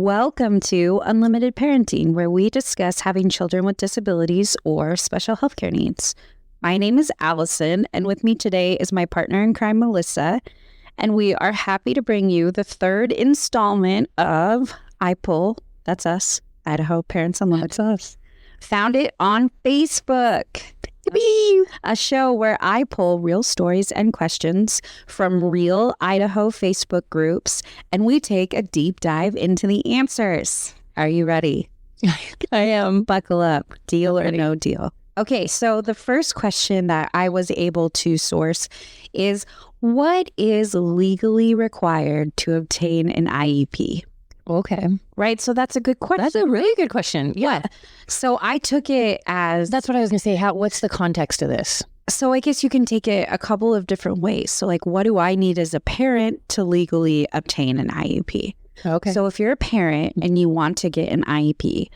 Welcome to Unlimited Parenting, where we discuss having children with disabilities or special healthcare needs. My name is Allison, and with me today is my partner in crime, Melissa, and we are happy to bring you the third installment of IPUL, that's us, Idaho Parents Unlimited. That's us. Found it on Facebook. A show where I pull real stories and questions from real Idaho Facebook groups, and we take a deep dive into the answers. Are you ready? I am. Buckle up. Deal or no deal? Okay, so the first question that I was able to source is, what is legally required to obtain an IEP? Okay. Right? So that's a good question. That's a really good question. Yeah. So I took it as... That's what I was going to say. What's the context of this? So I guess you can take it a couple of different ways. So like, what do I need as a parent to legally obtain an IEP? Okay. So if you're a parent and you want to get an IEP,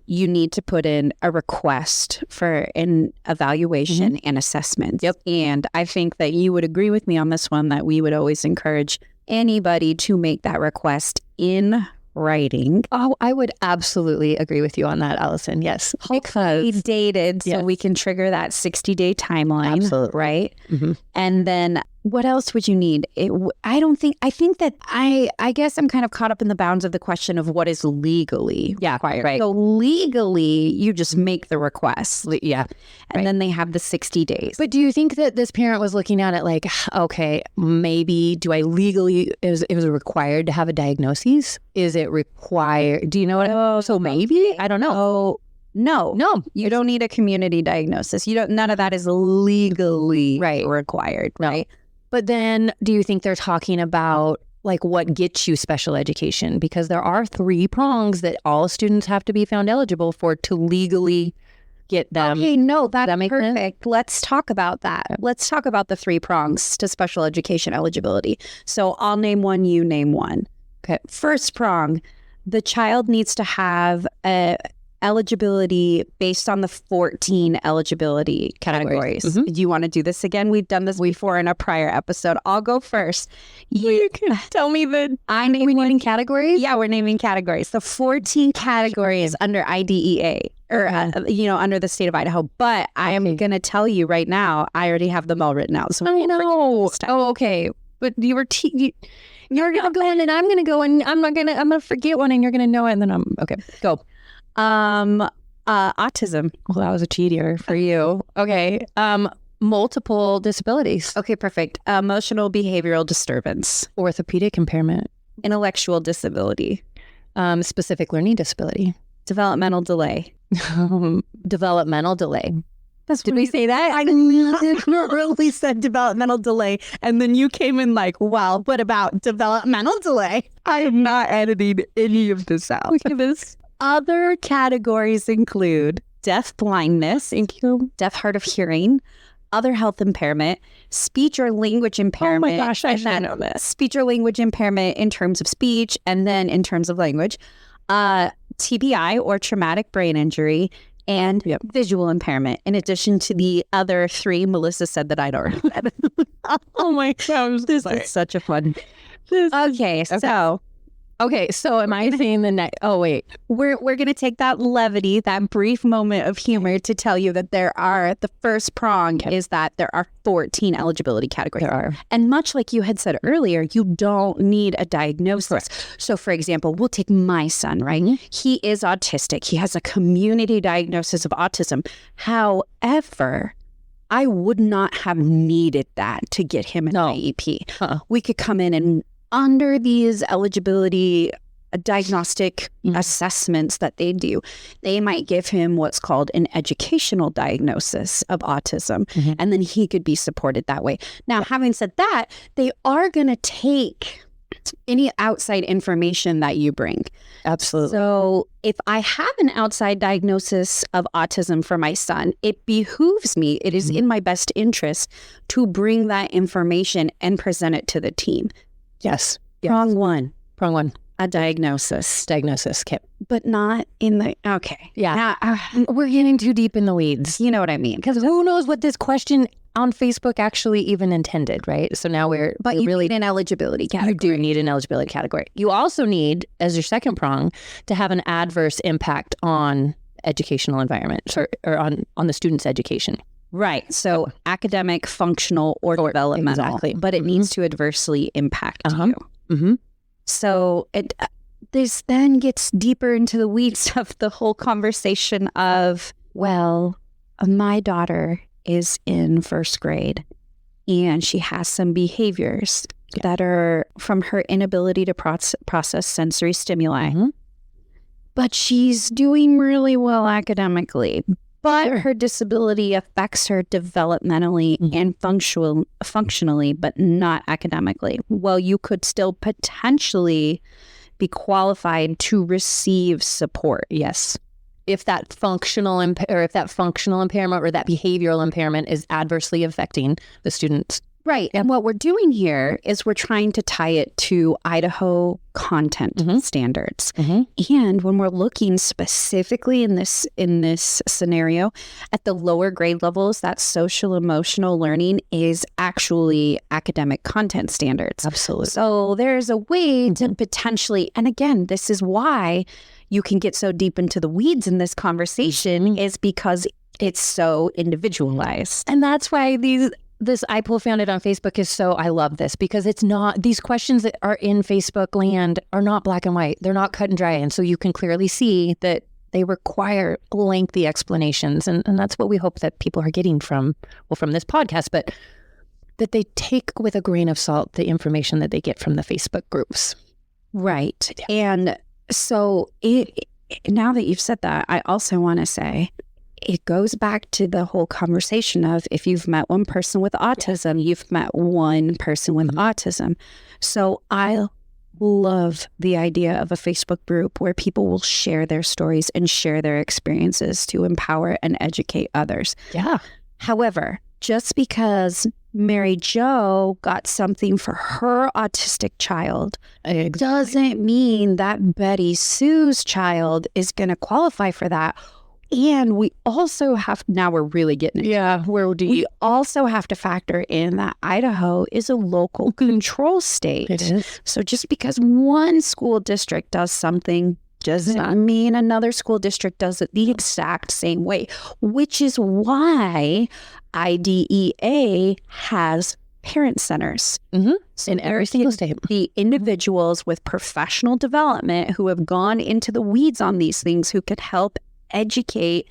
you need to put in a request for an evaluation and assessment. And I think that you would agree with me on this one, that we would always encourage anybody to make that request in writing. Oh, I would absolutely agree with you on that, Allison. Yes. Hopefully dated so we can trigger that 60-day timeline. Absolutely. Right? Mm-hmm. And then what else would you need? I guess I'm kind of caught up in the bounds of the question of what is legally required. Right. So legally, you just make the request. And then they have the 60 days. But do you think that this parent was looking at it like, okay, maybe do I legally, is it required to have a diagnosis? Is it required? Do you know what? So maybe? I don't know. No, you don't need a community diagnosis. None of that is legally required, right? But then do you think they're talking about like what gets you special education? Because there are 3 prongs that all students have to be found eligible for to legally get them. Okay, no, that's perfect. Sense? Let's talk about that. Let's talk about the 3 prongs to special education eligibility. So I'll name one, you name one. Okay. First prong, the child needs to have eligibility based on the 14 eligibility categories. Mm-hmm. Do you want to do this again? We've done this before in a prior episode. I'll go first. You can tell me we're naming categories? Yeah, we're naming categories. The 14 categories under IDEA or, under the state of Idaho. But I am going to tell you right now, I already have them all written out. So I know. Oh, okay. But you're going to go in and I'm going to go and I'm going to forget one and you're going to know it. And then okay, go. Autism. Well, that was a cheater for you. Okay. Multiple disabilities. Okay, perfect. Emotional behavioral disturbance. Orthopedic impairment. Intellectual disability. Specific learning disability. Developmental delay. Developmental delay. Did we say that? I literally said developmental delay, and then you came in like, well, what about developmental delay? I am not editing any of this out. Look at this. Other categories include deaf blindness, deaf hard of hearing, other health impairment, speech or language impairment. Oh my gosh, I should know this. Speech or language impairment in terms of speech and then in terms of language, TBI or traumatic brain injury, and visual impairment, in addition to the other 3 Melissa said that I'd already said. Oh my gosh. This is such a fun. Okay, so am I saying the next? Oh, wait. We're going to take that levity, that brief moment of humor to tell you that the first prong is that there are 14 eligibility categories. There are. And much like you had said earlier, you don't need a diagnosis. Correct. So for example, we'll take my son, right? Mm-hmm. He is autistic. He has a community diagnosis of autism. However, I would not have needed that to get him an IEP. We could come in and under these eligibility diagnostic assessments that they do, they might give him what's called an educational diagnosis of autism, and then he could be supported that way. Now, having said that, they are going to take any outside information that you bring. Absolutely. So if I have an outside diagnosis of autism for my son, it behooves me, it is in my best interest to bring that information and present it to the team. Yes. Prong one. a diagnosis, Okay. but not in the, okay. Yeah. Now, We're getting too deep in the weeds. you know what I mean? Because who knows what this question on Facebook actually even intended, right? So now But you really need an eligibility category. You do need an eligibility category. You also need, as your second prong, to have an adverse impact on educational environment or on the student's education. Right. So academic, functional, or developmental. Exactly. But it needs to adversely impact you. Mm-hmm. So this then gets deeper into the weeds of the whole conversation of, well, my daughter is in first grade and she has some behaviors that are from her inability to process sensory stimuli. Mm-hmm. But she's doing really well academically. But her disability affects her developmentally and functionally, but not academically. Well, you could still potentially be qualified to receive support. Yes. If that functional impairment or that behavioral impairment is adversely affecting the students. Right. And what we're doing here is we're trying to tie it to Idaho content standards. And when we're looking specifically in this scenario at the lower grade levels, that social emotional learning is actually academic content standards. Absolutely. So there's a way to potentially, and again, this is why you can get so deep into the weeds in this conversation is because it's so individualized. And that's why this IPUL Founded on Facebook is so, I love this because it's not, these questions that are in Facebook land are not black and white. They're not cut and dry. And so you can clearly see that they require lengthy explanations. And that's what we hope that people are getting from this podcast, but that they take with a grain of salt the information that they get from the Facebook groups. Right. Yeah. And so now that you've said that, I also want to say, it goes back to the whole conversation of if you've met one person with autism, you've met one person with autism. So I love the idea of a Facebook group where people will share their stories and share their experiences to empower and educate others. Yeah. However, just because Mary Jo got something for her autistic child doesn't mean that Betty Sue's child is going to qualify for that. And we also have, now we're really getting it. Yeah. We also have to factor in that Idaho is a local control state. It is. So just because one school district does something doesn't mean another school district does it the exact same way, which is why IDEA has parent centers. So in every single state. The individuals with professional development who have gone into the weeds on these things who could help educate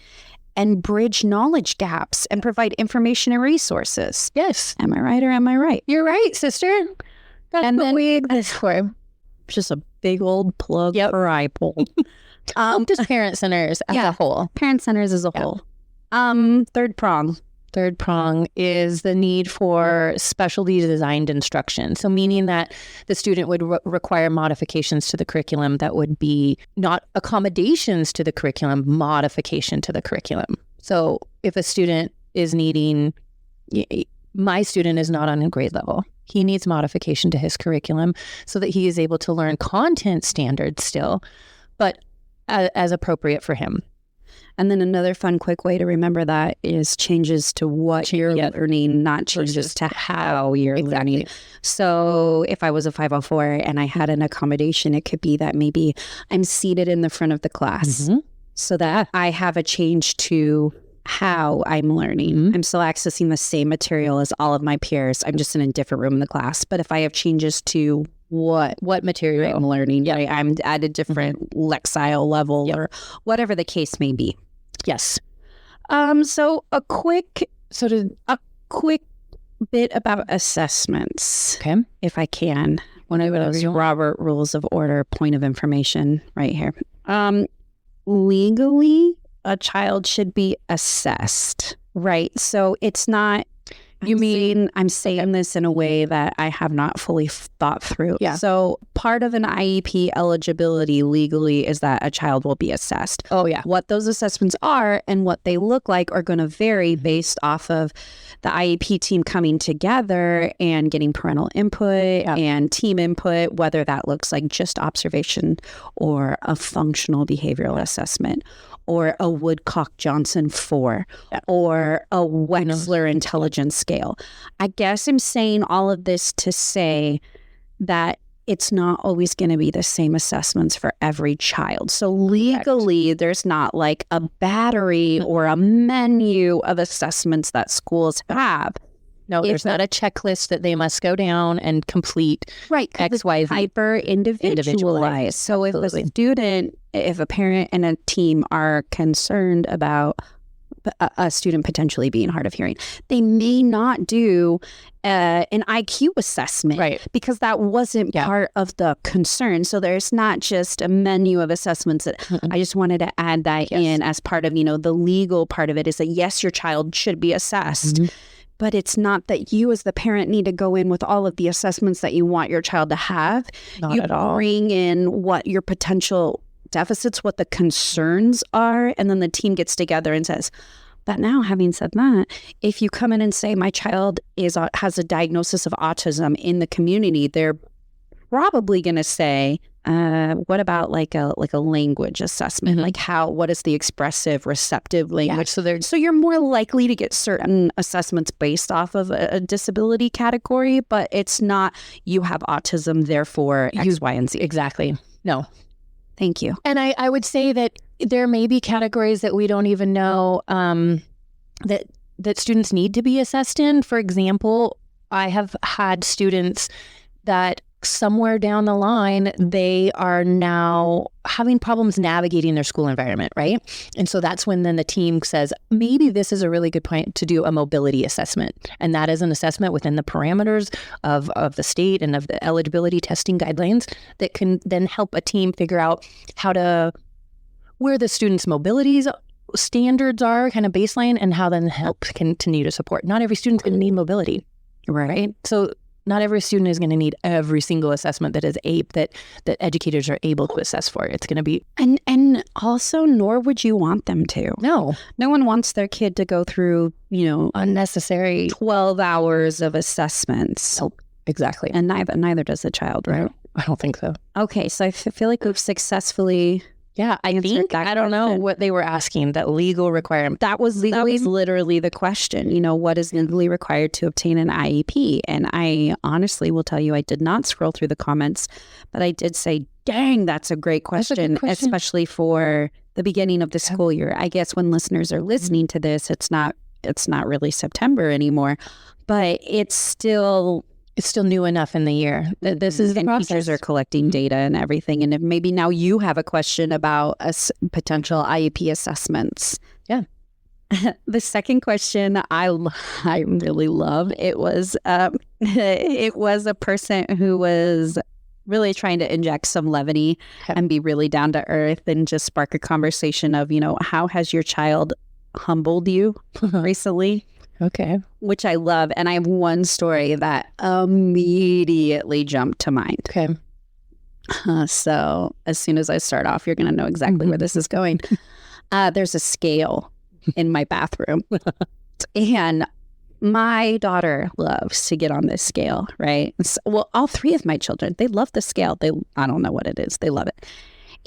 and bridge knowledge gaps and provide information and resources. Yes. Am I right or am I right? You're right, sister. That's and what then we exist for. Just a big old plug for IPUL. Just parent centers as a whole. Parent centers as a whole. Third prong is the need for specialty designed instruction. So meaning that the student would require modifications to the curriculum that would be not accommodations to the curriculum, modification to the curriculum. So if a student is needing, my student is not on a grade level. He needs modification to his curriculum so that he is able to learn content standards still, but as appropriate for him. And then another fun, quick way to remember that is changes to what you're learning, not changes to how you're learning. So if I was a 504 and I had an accommodation, it could be that maybe I'm seated in the front of the class so that I have a change to how I'm learning. I'm still accessing the same material as all of my peers. I'm just in a different room in the class. But if I have changes to what material I'm learning, right? I'm at a different lexile level or whatever the case may be. Yes. So a quick bit about assessments. Okay. If I can. One of those Robert Rules of Order point of information right here. Legally, a child should be assessed, right? So it's not I'm saying this in a way that I have not fully thought through. Yeah. So part of an IEP eligibility legally is that a child will be assessed. Oh, yeah. What those assessments are and what they look like are going to vary based off of the IEP team coming together and getting parental input and team input, whether that looks like just observation or a functional behavioral assessment, or a Woodcock-Johnson 4, or a Wechsler intelligence scale. I guess I'm saying all of this to say that it's not always going to be the same assessments for every child. So legally, there's not like a battery or a menu of assessments that schools have. No, there's not a checklist that they must go down and complete. Right. X, Y, Z. Hyper individualized. So if a student, if a parent and a team are concerned about a student potentially being hard of hearing, they may not do an IQ assessment, right? Because that wasn't part of the concern. So there's not just a menu of assessments that I just wanted to add that in as part of, the legal part of it is that yes, your child should be assessed. But it's not that you as the parent need to go in with all of the assessments that you want your child to have. Not at all. Bring in what your potential deficits, what the concerns are, and then the team gets together and says, but now having said that, if you come in and say my child has a diagnosis of autism in the community, they're probably going to say, what about like a language assessment? Like what is the expressive receptive language? So you're more likely to get certain assessments based off of a disability category, but it's not you have autism, therefore X, Y, and Z. Exactly. No. Thank you. And I would say that there may be categories that we don't even know that students need to be assessed in. For example, I have had students that somewhere down the line, they are now having problems navigating their school environment, right? And so that's when then the team says, maybe this is a really good point to do a mobility assessment. And that is an assessment within the parameters of the state and of the eligibility testing guidelines that can then help a team figure out where the student's mobilities standards are, kind of baseline, and how then help continue to support. Not every student's going to need mobility, right? So not every student is going to need every single assessment that educators are able to assess for. It's going to be... And also, nor would you want them to. No. No one wants their kid to go through, unnecessary 12 hours of assessments. Nope. Exactly. And neither does the child, right? I don't think so. Okay, so I feel like we've successfully... Yeah, I don't know what they were asking, that legal requirement. That was literally the question, what is legally required to obtain an IEP? And I honestly will tell you, I did not scroll through the comments, but I did say, dang, that's a great question, especially for the beginning of the school year. I guess when listeners are listening to this, it's not really September anymore, but it's still new enough in the year. This is the process. Teachers are collecting data and everything. And if maybe now you have a question about potential IEP assessments. Yeah. The second question I really love. It was a person who was really trying to inject some levity and be really down to earth and just spark a conversation of, how has your child humbled you recently? Okay. Which I love. And I have one story that immediately jumped to mind. Okay. So as soon as I start off, you're going to know exactly where this is going. There's a scale in my bathroom. And my daughter loves to get on this scale, right? Well, all three of my children, they love the scale. I don't know what it is. They love it.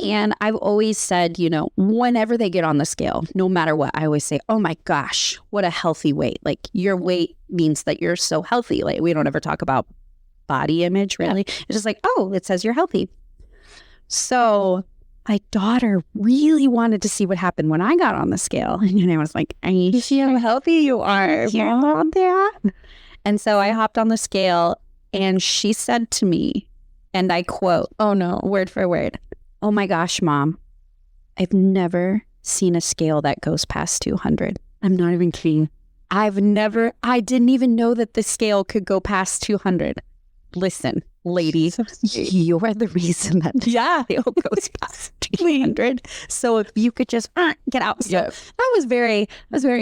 And I've always said, whenever they get on the scale, no matter what, I always say, oh my gosh, what a healthy weight. Like your weight means that you're so healthy. Like we don't ever talk about body image, really. Yeah. It's just like, oh, it says you're healthy. So my daughter really wanted to see what happened when I got on the scale. And I was like, you see how healthy you are. Yeah. And so I hopped on the scale and she said to me, and I quote, oh no, word for word, oh my gosh, Mom, I've never seen a scale that goes past 200. I'm not even kidding. I didn't even know that the scale could go past 200. Listen, lady, you are the reason that the scale goes past 300. So if you could just get out. So that was very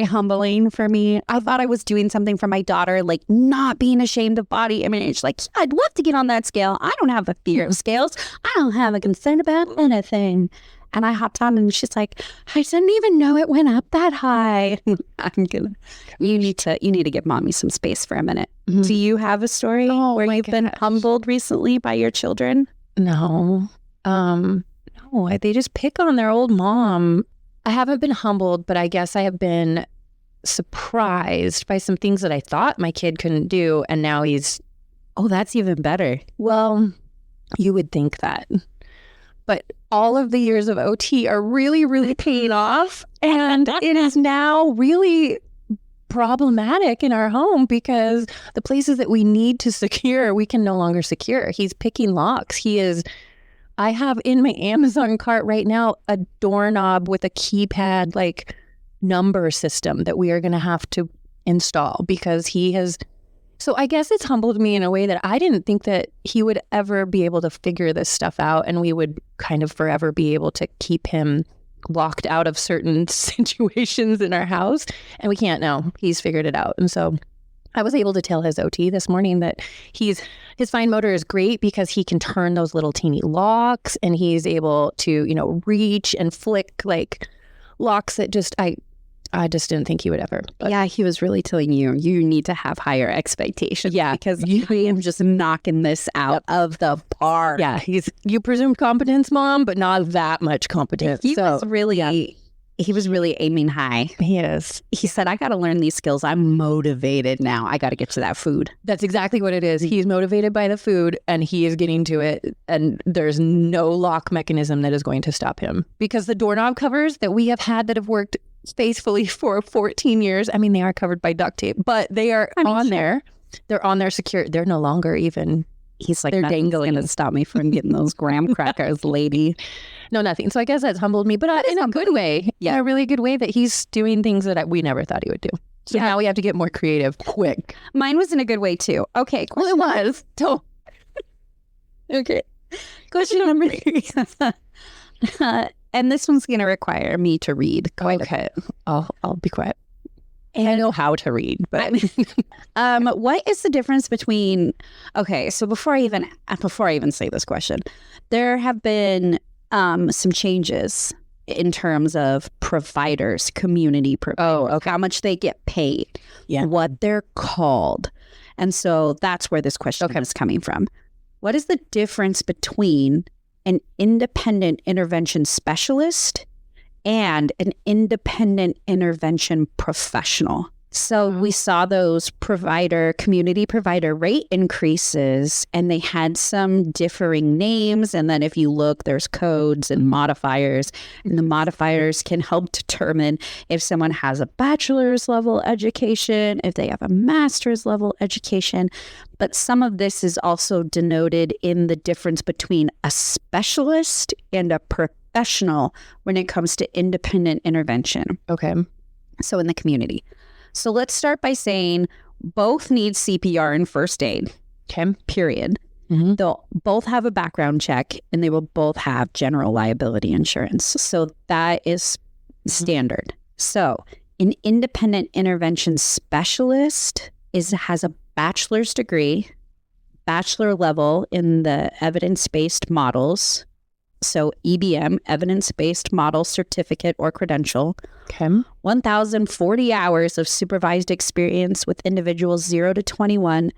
humbling for me. I thought I was doing something for my daughter, like not being ashamed of body image. Like, yeah, I'd love to get on that scale. I don't have a fear of scales. I don't have a concern about anything. And I hopped on and she's like, I didn't even know it went up that high. You need to give mommy some space for a minute. Mm-hmm. Do you have a story where you've been humbled recently by your children? No. No, they just pick on their old mom. I haven't been humbled, but I guess I have been surprised by some things that I thought my kid couldn't do. And now he's, that's even better. Well, you would think that. But all of the years of OT are really, really paying off. And it is now really problematic in our home because the places that we need to secure, we can no longer secure. He's picking locks. I have in my Amazon cart right now a doorknob with a keypad, like number system that we are going to have to install because he has. So I guess it's humbled me in a way that I didn't think that he would ever be able to figure this stuff out and we would kind of forever be able to keep him locked out of certain situations in our house. And we can't now. He's figured it out. And so I was able to tell his OT this morning that his fine motor is great because he can turn those little teeny locks and he's able to, reach and flick like locks that I just didn't think he would ever. But. Yeah, he was really telling you need to have higher expectations. Yeah, because I am just knocking this out of the park. Yeah, you presumed competence, Mom, but not that much competence. He was really aiming high. He is. He said, I got to learn these skills. I'm motivated now. I got to get to that food. That's exactly what it is. He's motivated by the food and he is getting to it. And there's no lock mechanism that is going to stop him because the doorknob covers that we have had that have worked faithfully for 14 years. I mean, they are covered by duct tape, but they are on there. They're on there secure. They're no longer even. He's like, they're dangling to stop me from getting those graham crackers, lady. No, nothing. So I guess that's humbled me, but in a good way. Yeah, a really good way that he's doing things that we never thought he would do. So now we have to get more creative quick. Mine was in a good way too. Okay. Well, it was. Okay. Question number 3. And this one's going to require me to read. Okay. I'll be quiet. And I know how to read, but what is the difference between? Okay, so before I even say this question, there have been some changes in terms of providers, community providers, how much they get paid, what they're called, and so that's where this question is coming from. What is the difference between an independent intervention specialist and an independent intervention professional? So we saw those community provider rate increases, and they had some differing names. And then if you look, there's codes and modifiers, and the modifiers can help determine if someone has a bachelor's level education, if they have a master's level education. But some of this is also denoted in the difference between a specialist and a professional when it comes to independent intervention. Okay. So in the community. So let's start by saying both need CPR and first aid. Okay. Period. Mm-hmm. They'll both have a background check and they will both have general liability insurance. So that is standard. So an independent intervention specialist has a bachelor's degree, bachelor level in the evidence-based models. So EBM, evidence-based model certificate or credential. Okay. 1,040 hours of supervised experience with individuals 0 to 21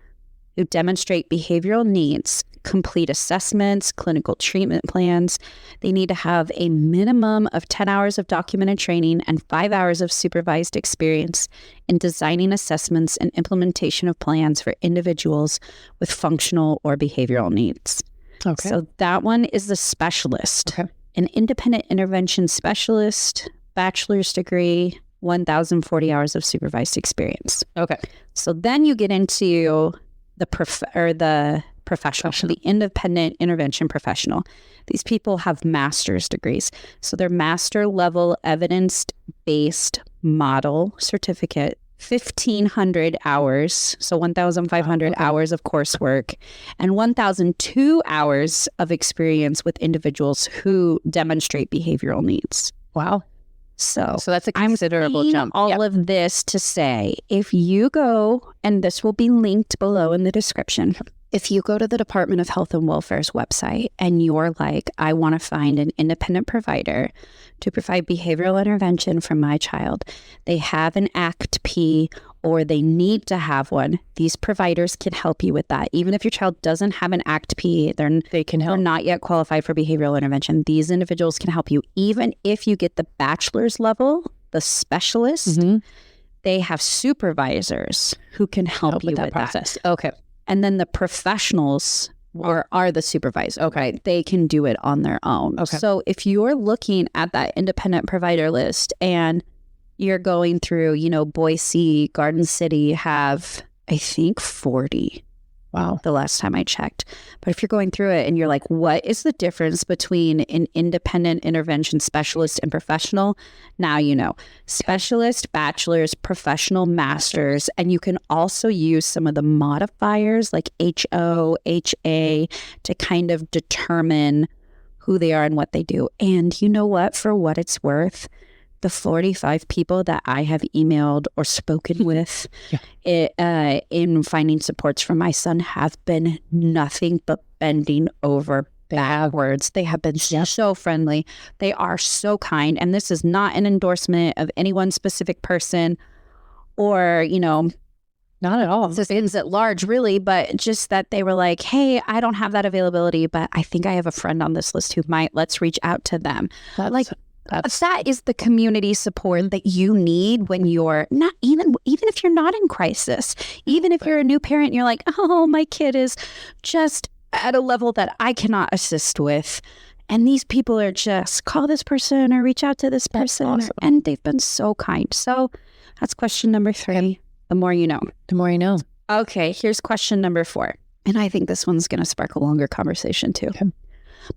who demonstrate behavioral needs, complete assessments, clinical treatment plans. They need to have a minimum of 10 hours of documented training and 5 hours of supervised experience in designing assessments and implementation of plans for individuals with functional or behavioral needs. Okay. So that one is the specialist. Okay. An independent intervention specialist, bachelor's degree, 1,040 hours of supervised experience. Okay. So then you get into the professional, the independent intervention professional. These people have master's degrees. So they're master level evidence-based model certificate 1,500 hours, so 1,500 hours of coursework, and 1,002 hours of experience with individuals who demonstrate behavioral needs. Wow. So that's a considerable jump. All of this to say, if you go, and this will be linked below in the description, if you go to the Department of Health and Welfare's website and you're like, I want to find an independent provider to provide behavioral intervention for my child, they have an ACT-P or they need to have one. These providers can help you with that. Even if your child doesn't have an ACT-P, they can help. They're not yet qualified for behavioral intervention. These individuals can help you. Even if you get the bachelor's level, the specialist, they have supervisors who can help you with that process. Okay. And then the professionals are the supervisors. Okay. They can do it on their own. Okay. So if you're looking at that independent provider list and you're going through, Boise, Garden City have, I think, 40. Wow. The last time I checked. But if you're going through it and you're like, what is the difference between an independent intervention specialist and professional? Now you know. Specialist, bachelor's, professional, master's, and you can also use some of the modifiers like HO, HA to kind of determine who they are and what they do. And you know what? For what it's worth, the 45 people that I have emailed or spoken with in finding supports for my son have been nothing but bending over backwards. They have been so friendly. They are so kind. And this is not an endorsement of any one specific person or, not at all. Citizens at large, really, but just that they were like, hey, I don't have that availability, but I think I have a friend on this list who might. Let's reach out to them. That is the community support that you need when you're not even if you're not in crisis, even if you're a new parent, you're like, oh, my kid is just at a level that I cannot assist with. And these people are just call this person or reach out to this person. Awesome. And they've been so kind. So that's question number 3. The more you know. The more you know. Okay, here's question number 4. And I think this one's going to spark a longer conversation too. Okay.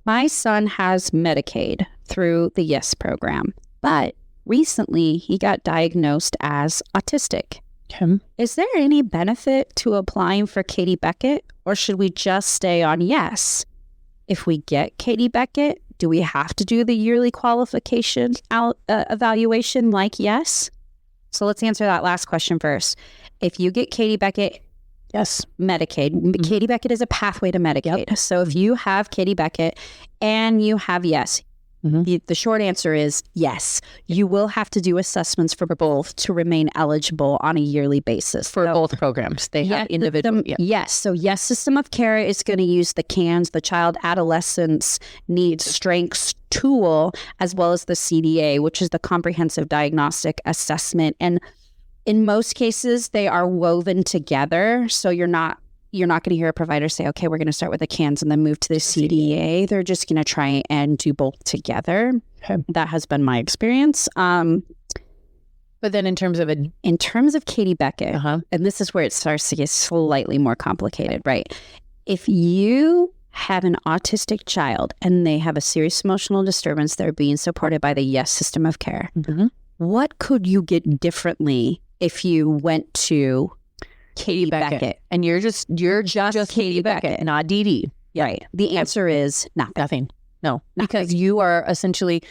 My son has Medicaid through the YES program, but recently he got diagnosed as autistic. Is there any benefit to applying for Katie Beckett, or should we just stay on YES? If we get Katie Beckett, do we have to do the yearly qualification evaluation like YES? So let's answer that last question first. If you get Katie Beckett, yes, Medicaid. Mm-hmm. Katie Beckett is a pathway to Medicaid. Yep. So if you have Katie Beckett and you have YES, the short answer is yes. You will have to do assessments for both to remain eligible on a yearly basis. For both programs. They have individual. Yes. So YES System of Care is going to use the CANS, the Child Adolescence Needs Strengths tool, as well as the CDA, which is the Comprehensive Diagnostic Assessment. And in most cases, they are woven together. So you're not going to hear a provider say, okay, we're going to start with the CANS and then move to the CDA. They're just going to try and do both together. Okay. That has been my experience. But then in terms of Katie Beckett, and this is where it starts to get slightly more complicated, right? If you have an autistic child and they have a serious emotional disturbance, they're being supported by the YES System of Care. What could you get differently if you went to Katie Beckett and you're just Katie Beckett, not DD? Right. The answer is nothing. No, because you are essentially,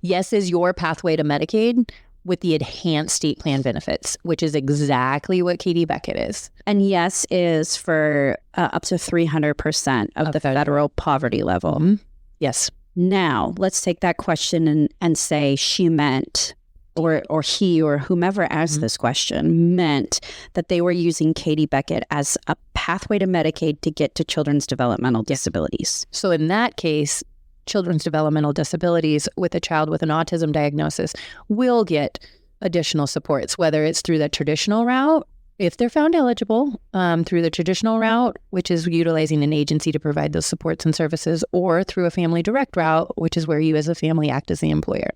YES is your pathway to Medicaid with the enhanced state plan benefits, which is exactly what Katie Beckett is. And YES is for up to 300% of the federal poverty level. Yes. Now, let's take that question and say she meant, or he or whomever asked this question meant that they were using Katie Beckett as a pathway to Medicaid to get to children's developmental disabilities. So in that case, children's developmental disabilities with a child with an autism diagnosis will get additional supports, whether it's through the traditional route, if they're found eligible, through the traditional route, which is utilizing an agency to provide those supports and services, or through a family direct route, which is where you as a family act as the employer.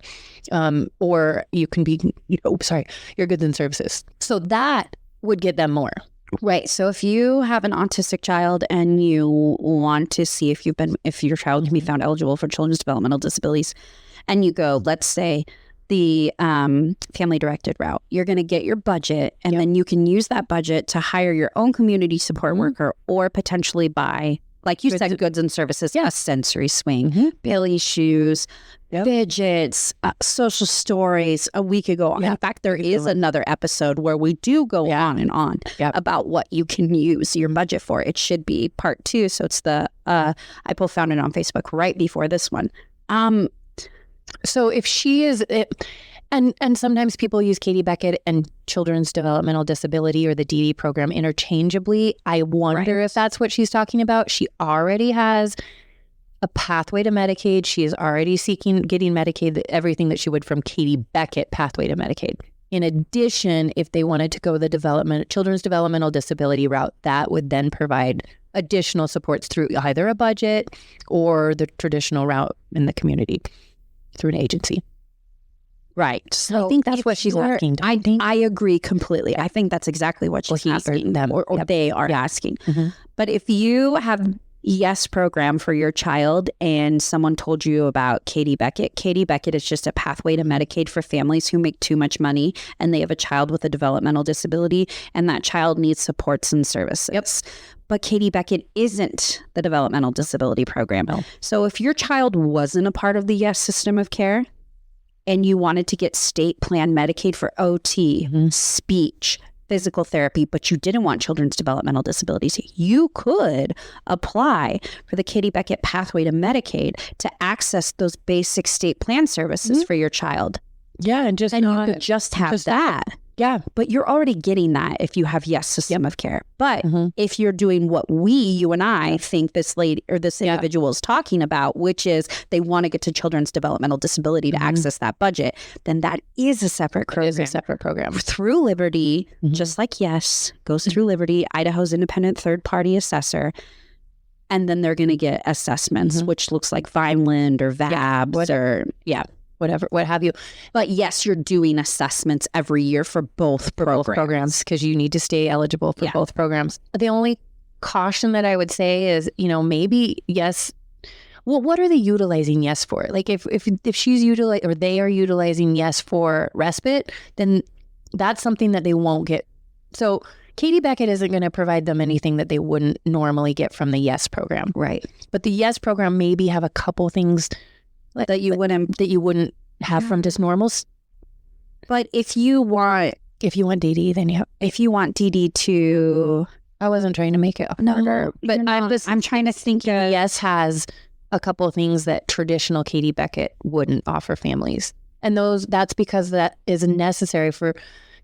Or you can be, your goods and services. So that would get them more. Right. So if you have an autistic child and you want to see if your child can be found eligible for children's developmental disabilities, and you go, let's say, the family directed route. You're going to get your budget, and then you can use that budget to hire your own community support worker, or potentially buy, like you said, goods and services, a sensory swing, Bailey shoes, fidgets, social stories. A week ago, in fact, there is another episode where we do go on and on about what you can use your budget for. It should be part 2. So it's the IPUL found it on Facebook right before this one. So if she is, and sometimes people use Katie Beckett and Children's Developmental Disability or the DD program interchangeably. I wonder if that's what she's talking about. She already has a pathway to Medicaid. She is already getting Medicaid, everything that she would from Katie Beckett pathway to Medicaid. In addition, if they wanted to go the Children's Developmental Disability route, that would then provide additional supports through either a budget or the traditional route in the community through an agency. Right. So I think that's what she's asking. I agree completely. I think that's exactly what she's asking them, or they are asking. But if you have Yes program for your child and someone told you about Katie Beckett is just a pathway to Medicaid for families who make too much money and they have a child with a developmental disability and that child needs supports and services. But Katie Beckett isn't the developmental disability program. So if your child wasn't a part of the Yes system of care and you wanted to get state plan Medicaid for OT, speech, physical therapy, but you didn't want children's developmental disabilities, you could apply for the Katie Beckett pathway to Medicaid to access those basic state plan services for your child. Yeah, and you could just have that. Yeah, but you're already getting that if you have Yes system of care. But if you're doing what you and I think this lady or this individual is talking about, which is they want to get to children's developmental disability to access that budget, then that is a separate program. It is a separate program. Through Liberty, just like Yes, goes through Liberty, Idaho's independent third-party assessor. And then they're going to get assessments, which looks like Vineland or VABS or whatever, what have you. But yes, you're doing assessments every year for both programs because you need to stay eligible for both programs. The only caution that I would say is, maybe Yes. Well, what are they utilizing Yes for? Like if she's utilizing or they are utilizing Yes for respite, then that's something that they won't get. So Katie Beckett isn't going to provide them anything that they wouldn't normally get from the Yes program. Right. But the Yes program maybe have a couple things that you wouldn't have from just normals. But if you want DD, then if you want DD to, I wasn't trying to make it harder, but I'm trying to think. Yes has a couple of things that traditional Katie Beckett wouldn't offer families, and that's because that is necessary for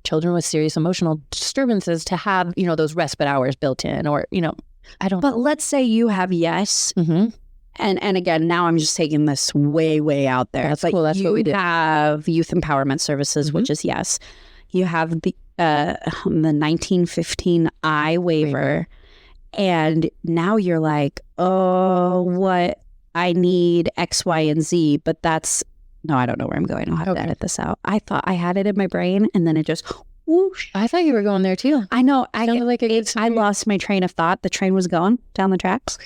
children with serious emotional disturbances to have those respite hours built in, or But let's say you have Yes. And again, now I'm just taking this way out there. That's cool. That's what we did. You have Youth Empowerment Services, which is Yes. You have the 1915 I waiver. And now you're like, oh, what? I need X, Y, and Z. But no, I don't know where I'm going. I'll have to edit this out. I thought I had it in my brain and then it just whoosh. I thought you were going there too. I know. I lost my train of thought. The train was going down the tracks.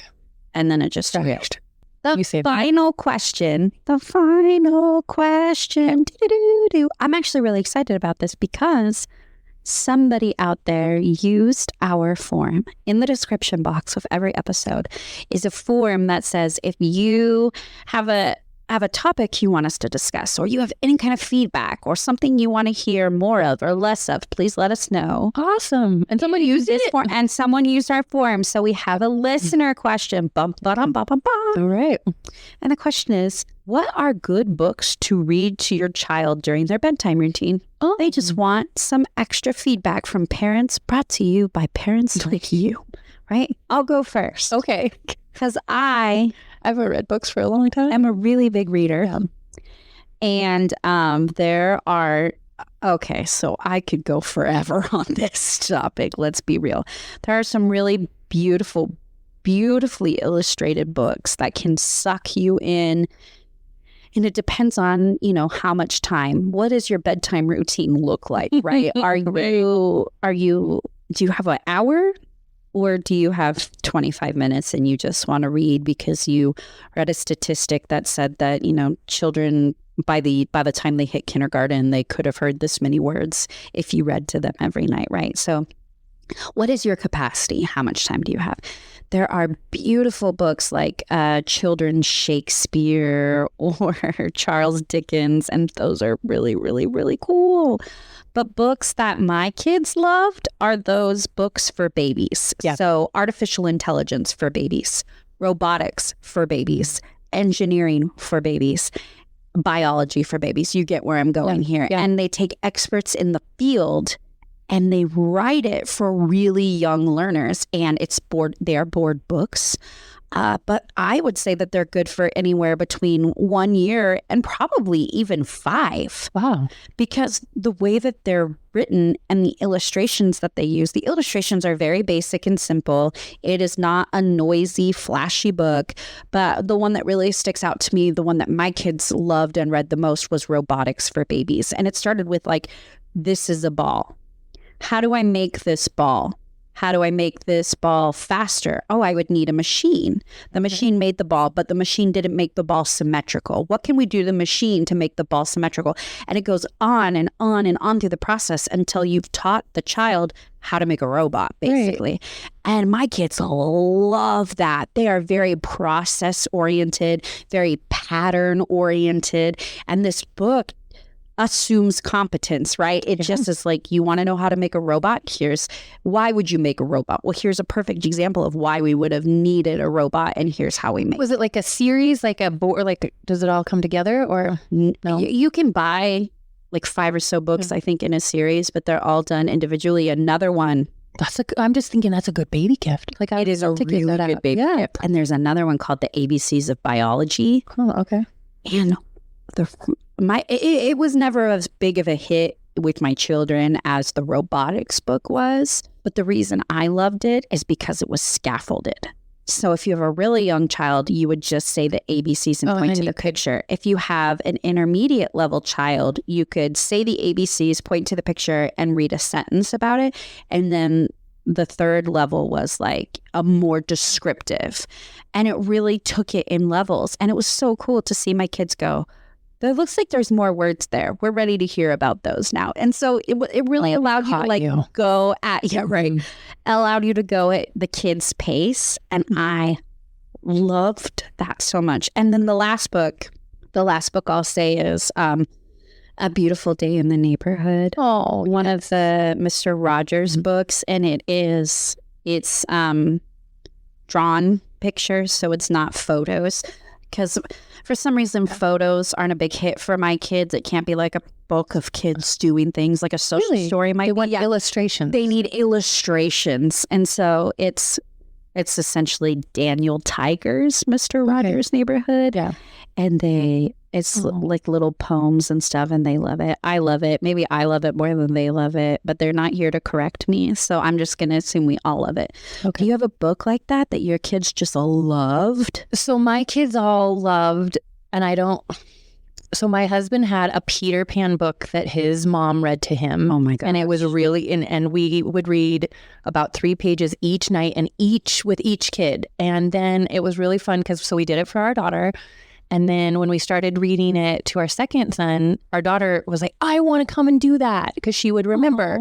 And then it just switched. The final question. I'm actually really excited about this because somebody out there used our form. In the description box of every episode is a form that says if you have a topic you want us to discuss, or you have any kind of feedback or something you want to hear more of or less of, please let us know. Awesome. And someone used this form, and someone used our form. So we have a listener question. All right. And the question is, what are good books to read to your child during their bedtime routine? Oh, they just want some extra feedback from parents, brought to you by parents like you, right? I'll go first. Okay. Because I haven't read books for a long time. I'm a really big reader. And there are, so I could go forever on this topic. Let's be real. There are some really beautifully illustrated books that can suck you in. And it depends on, how much time. What does your bedtime routine look like, right? Do you have an hour? Or do you have 25 minutes and you just want to read because you read a statistic that said that, children by the time they hit kindergarten, they could have heard this many words if you read to them every night, right? So what is your capacity? How much time do you have? There are beautiful books like children's Shakespeare or Charles Dickens, and those are really, really, really cool. But books that my kids loved are those books for babies. Yeah. So artificial intelligence for babies, robotics for babies, engineering for babies, biology for babies. You get where I'm going here. Yeah. And they take experts in the field and they write it for really young learners. And they are board books. But I would say that they're good for anywhere between 1 year and probably even 5. Wow. Because the way that they're written and the illustrations that they use, the illustrations are very basic and simple. It is not a noisy, flashy book. But the one that really sticks out to me, the one that my kids loved and read the most, was Robotics for Babies. And it started with like, this is a ball. How do I make this ball? How do I make this ball faster? Oh, I would need a machine. The machine made the ball, but the machine didn't make the ball symmetrical. What can we do to the machine to make the ball symmetrical? And it goes on and on and on through the process until you've taught the child how to make a robot, basically. Right. And my kids love that. They are very process-oriented, very pattern-oriented. And this book assumes competence, right? It just is like, you want to know how to make a robot? Why would you make a robot? Well, here's a perfect example of why we would have needed a robot, and here's how we make it. Was it like a series, like a board, like does it all come together, or no? You can buy like 5 or so books, I think, in a series, but they're all done individually. Another one. I'm just thinking that's a good baby gift. Like it is a really good baby gift. And there's another one called The ABCs of Biology. Oh, okay. And it was never as big of a hit with my children as the robotics book was. But the reason I loved it is because it was scaffolded. So if you have a really young child, you would just say the ABCs and point to the picture. If you have an intermediate level child, you could say the ABCs, point to the picture, and read a sentence about it. And then the third level was like a more descriptive. And it really took it in levels. And it was so cool to see my kids go, it looks like there's more words there. We're ready to hear about those now. And so it really allowed you to go at, allowed you to go at the kids' pace. And I loved that so much. And then the last book I'll say is A Beautiful Day in the Neighborhood. Oh, one of the Mr. Rogers books. And it's drawn pictures, so it's not photos. Because for some reason, photos aren't a big hit for my kids. It can't be like a book of kids doing things like a social story might be. They want illustrations. They need illustrations. And so it's essentially Daniel Tiger's Mr. Rogers' Neighborhood. Yeah. And it's like little poems and stuff, and they love it. I love it. Maybe I love it more than they love it, but they're not here to correct me. So I'm just going to assume we all love it. Okay. Do you have a book like that your kids just loved? So my kids all loved, so my husband had a Peter Pan book that his mom read to him. Oh my God. And it was really, and we would read about 3 pages each night and with each kid. And then it was really fun so we did it for our daughter. And then when we started reading it to our second son, our daughter was like, I want to come and do that, because she would remember.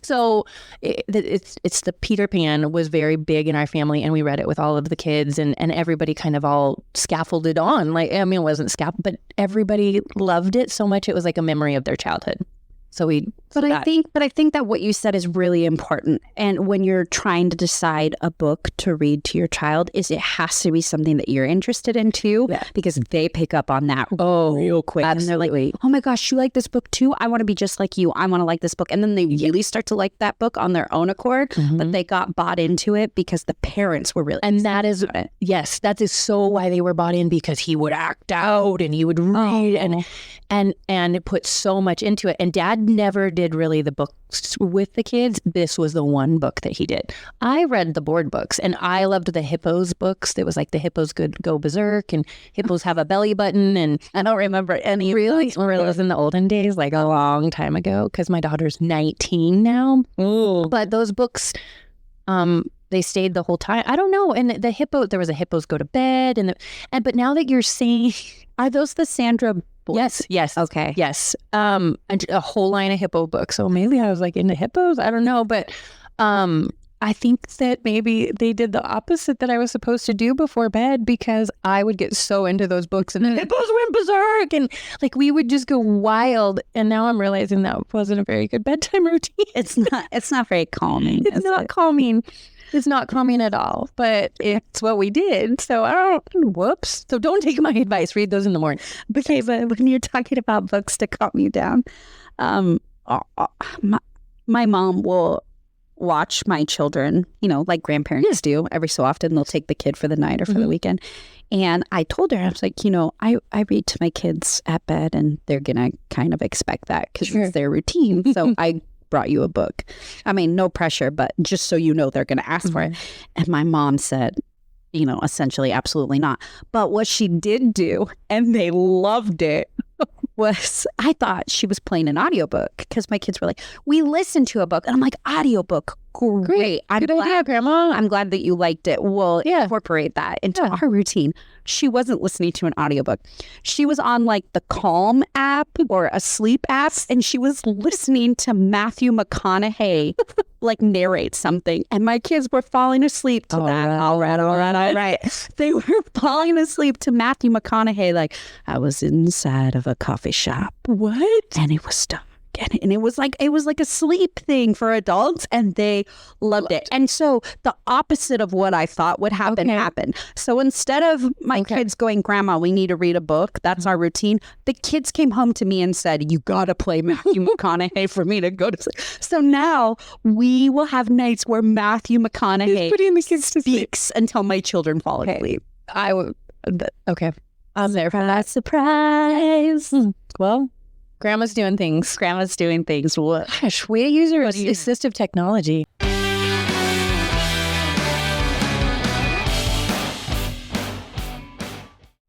So it's the Peter Pan was very big in our family, and we read it with all of the kids, and everybody kind of all scaffolded on. Like, I mean, it wasn't but everybody loved it so much. It was like a memory of their childhood. So I think that what you said is really important. And when you're trying to decide a book to read to your child, is it has to be something that you're interested in too, because they pick up on that real quick. Absolutely. And they're like, oh my gosh, you like this book too? I want to be just like you. I want to like this book. And then they really start to like that book on their own accord, but they got bought into it because the parents were really that is so why they were bought in, because he would act out and he would read and it put so much into it. And Dad never did really the books with the kids. This was the one book that he did. I read the board books, and I loved the hippos books. It was like the hippos could go berserk, and hippos have a belly button, and I don't remember any. Really? It was in the olden days, like a long time ago, because my daughter's 19 now. Ooh. But those books, they stayed the whole time. I don't know. And there was a hippos go to bed, but now that you're saying, are those the Sandra Yes. Okay. Yes. A whole line of hippo books. So maybe I was like into hippos. I don't know. But I think that maybe they did the opposite that I was supposed to do before bed, because I would get so into those books and the hippos went berserk and like we would just go wild. And now I'm realizing that wasn't a very good bedtime routine. It's not very calming. It's not calming. It's not calming at all, but it's what we did. So whoops. So don't take my advice. Read those in the morning. Okay, but when you're talking about books to calm you down, my mom will watch my children, like grandparents do. Every so often they'll take the kid for the night or for the weekend. And I told her, I was like, I read to my kids at bed and they're going to kind of expect that because it's their routine. So I brought you a book. I mean, no pressure, but just so you know they're going to ask for it. And my mom said, essentially, absolutely not. But what she did do, and they loved it, was I thought she was playing an audiobook because my kids were like, we listened to a book. And I'm like, audiobook, great. Good idea, Grandma. I'm glad that you liked it. We'll incorporate that into our routine. She wasn't listening to an audiobook. She was on like the Calm app or a sleep app, and she was listening to Matthew McConaughey like narrate something. And my kids were falling asleep to that. All right. They were falling asleep to Matthew McConaughey like, I was inside of a coffee shop. What? And it was dark. And it was like a sleep thing for adults, and they loved it. And so the opposite of what I thought would happen happened. So instead of my kids going, Grandma, we need to read a book, that's our routine, the kids came home to me and said, you got to play Matthew McConaughey for me to go to sleep. So now we will have nights where Matthew McConaughey speaks until my children fall asleep. I'm there for that surprise. Well, Grandma's doing things. What? Gosh, way to use her assistive technology.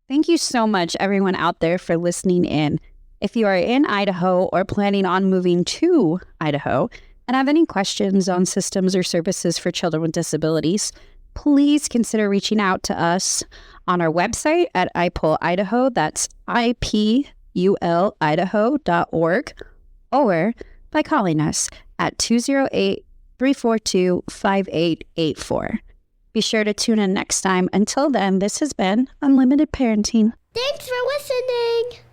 Thank you so much, everyone out there, for listening in. If you are in Idaho or planning on moving to Idaho and have any questions on systems or services for children with disabilities, please consider reaching out to us on our website at IPUL Idaho. That's IPULidaho.org, or by calling us at 208-342-5884. Be sure to tune in next time. Until then, this has been Unlimited Parenting. Thanks for listening.